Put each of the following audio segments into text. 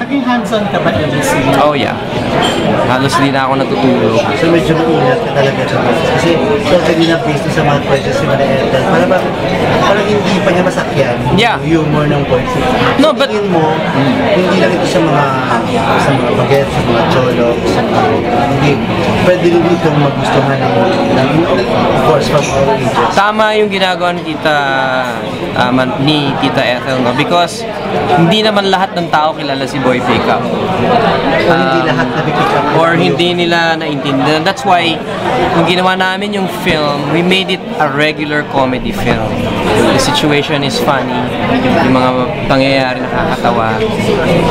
Naging hands-on ka ba every scene? Oh yeah. Halos hindi na ako natutulog. So medyo maingat ka talaga sa boses. Kasi totally na based sa mga questions si Manay Ethel. Parang hindi pa niya masakyan Yeah. yung humor ng voice. No, but tingin mo, hindi lang ito sa mga bagets, sa mga cholo, sa mga hindi. Pwede rin itong magustuhan of course from all ages. tama yung ginagawa ni Tita Ethel, no? Because hindi naman lahat ng tao kilala si Boy Pickup. O hindi lahat na pick up. Or hindi nila naintindihan. That's why, nung ginawa namin yung film, we made it a regular comedy film. The situation is funny, yung mga pangyayari nakakatawa.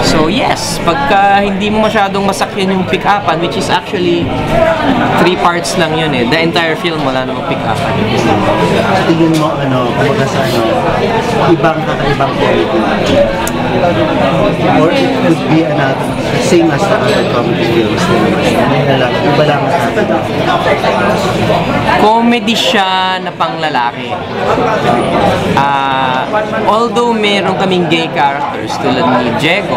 So yes, pagka hindi mo masyadong masakyan yung pick-upan, which is actually 3 parts lang yun eh. The entire film wala namang pick-upan. Sa tingin mo, kumbaga sa ibang kakaibang comedy. Or it could be another, same as the other comedy films. Iba lang sa Comedy siya na panglalaki. Although meron kaming gay characters tulad ni Diego,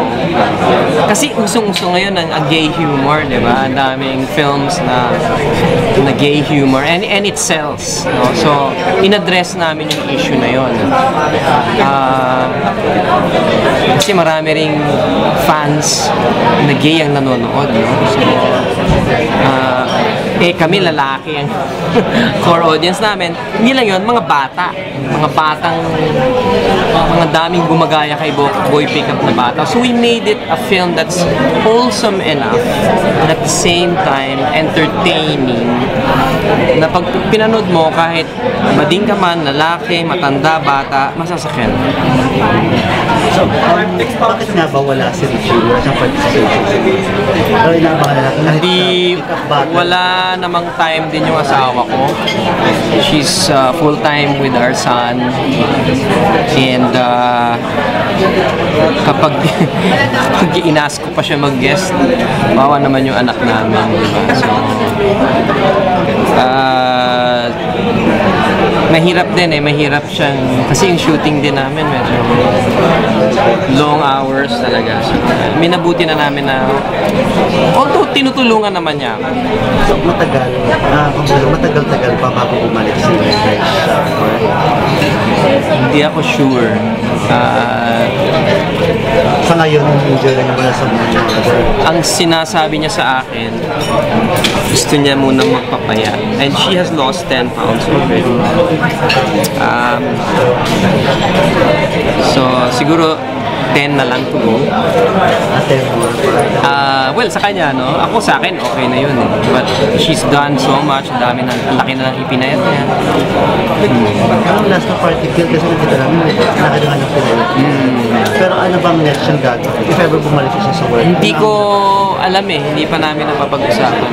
kasi usong-uso ngayon ang gay humor, di ba? Ang daming films na gay humor and it sells. No? So, in-address namin yung issue na yun. Kasi marami ring fans na gay ang nanonood. No? So, kami lalaki ang core audience namin. Hindi lang yun, mga bata. Mga daming gumagaya kay Boy Pickup na bata. So we made it a film that's wholesome enough and at the same time entertaining na pag pinanood mo kahit mading ka man, lalaki, matanda, bata, masasakyan. So, bakit nga ba wala si Richie? Wala siyang participation sa game? Pero inaabangan na natin. Hindi, wala namang time din yung asawa ko. She's full-time with our son. And kapag inask ko pa siya mag-guest, bawa naman yung anak namin, diba? So, mahirap din mahirap siyang, kasi yung shooting din namin medyo long hours talaga. So, minabuti na namin na, although tinutulungan naman niya. So, matagal-tagal pa bago bumalik si Rich. Hindi ako sure. Sa ngayon, enjoy rin naman sa mga mother. Ang sinasabi niya sa akin, gusto niya muna magpapaya. And she has lost 10 pounds already. So, siguro 10 na lang to go. Well, sa kanya, no? Ako sa akin, okay na yun. But she's done so much. Ang laki na lang ipinayat niya. Ang last na party kill kasi nakita namin, nakita ng pinayat. Pero ano bang next siyang gagawin? If ever bumalik siya sa work? Hindi ko alam hindi pa namin napapag-usapan.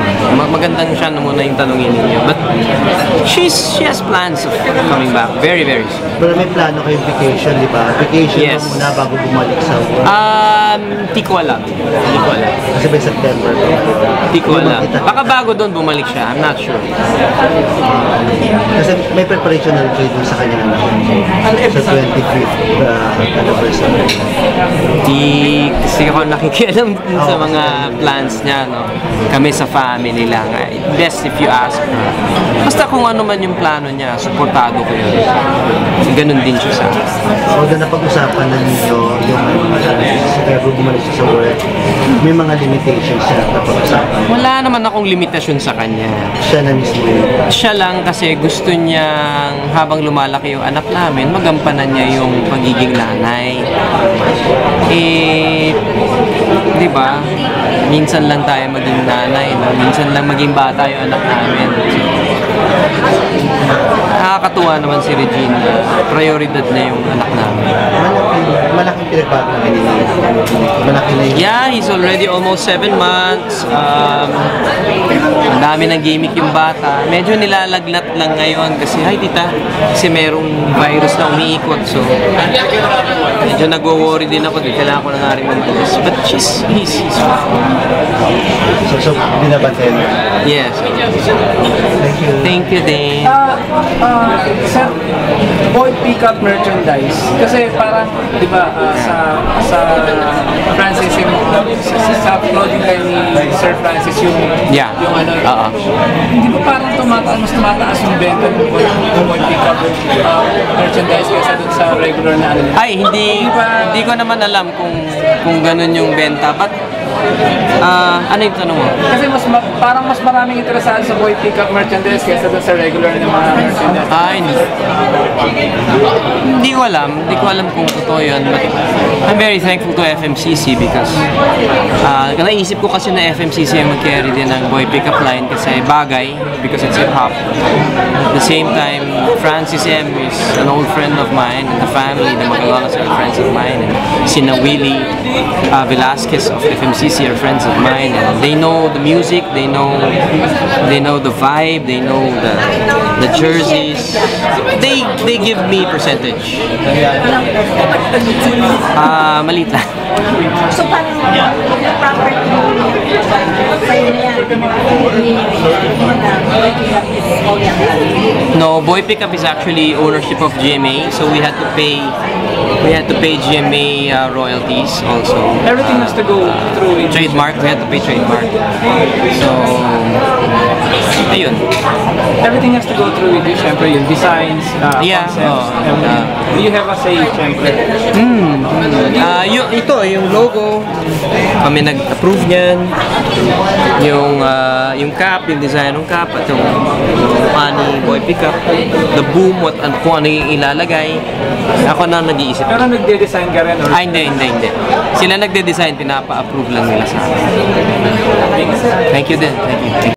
Magandang siya na muna yung tanongin ninyo. But she has plans of coming back very, very soon. Pero may plano kayong vacation, di ba? Vacation Yes. muna bago bumalik sa work. Hindi ko alam. Kasi by September. Hindi ko alam. Baka bago doon bumalik siya. I'm not sure. Kasi may preparation na rin kayo dun sa kanyang anak. Sa 25th anniversary. Hindi kasi ako nakikialam dun sa mga plans niya, no? Kami sa family lang. Best if you ask her. Basta kung ano man yung plano niya, supportado ko yun. Ganun din siya sa akin. Although napag-usapan na ninyo yung ever bumalik siya sa work, may mga limitations siya napag-usapan. Wala naman akong limitasyon sa kanya. Siya na mismo yun. Siya lang kasi gusto niyang habang lumalaki yung anak namin, magampanan niya yung pagiging nanay. Di ba? Minsan lang tayo maging nanay, no? Minsan lang maging bata yung anak namin. Nakakatuwa naman si Regine na prioridad na yung anak namin. Malaking pinagbago na kanina. Malaki na yun. Yeah, he's already almost 7 months. Ang dami ng gimmick yung bata. Medyo nilalagnat lang ngayon kasi, hi tita, kasi merong virus na umiikot. So, medyo nagwo-worry din ako. Kailangan ko na nga rin mag-alis. But he's So binabantayan mo. yes. Thank you. Thank you din. Sir, Boy Pickup merchandise. Kasi parang, di ba, sa Francism sa uploading kayo ni Sir Francis yung Yeah. yung ano, Oo. hindi ba parang mas tumataas yung benta ng boy pickup merchandise kaysa dun sa regular na ano? Ay, hindi ko naman alam kung ganun yung benta. But, ano yung tanong mo? Kasi parang mas maraming interesado sa boy pickup merchandise kaysa dun sa regular na mga merchandise. Ay, hindi ko alam kung totoo yun. But I'm very thankful to FMCC because naisip ko kasi na FMCC ang mag-carry din ng boy pickup line kasi bagay because it's hip-hop. At the same time, Francis M is an old friend of mine and the family, the Magallanes are friends of mine, and Sina Willie Velasquez of FMCC are friends of mine, and they know the music, they know the vibe, they know the jerseys. They give me percentage. Maliit lang. So, parang proper frame niya. No, Boy Pickup is actually ownership of GMA, so we had to pay GMA royalties also. Everything has to go through it. Trademark, we had to pay trademark. So, ayun. Everything has to go through with you, syempre, yung designs, Yeah, concepts, everything. You have a say, syempre. Yung logo, kami nag-approve niyan. Yung cap, yung design ng cap, at yung mukha ni Boy Pickup, the boom, kung ano yung ilalagay. Ako na nag-iisip. Pero nagde-design ka rin? Or? Hindi. Sila nagde-design, pinapa-approve lang nila sa akin. Thank you din. Thank you.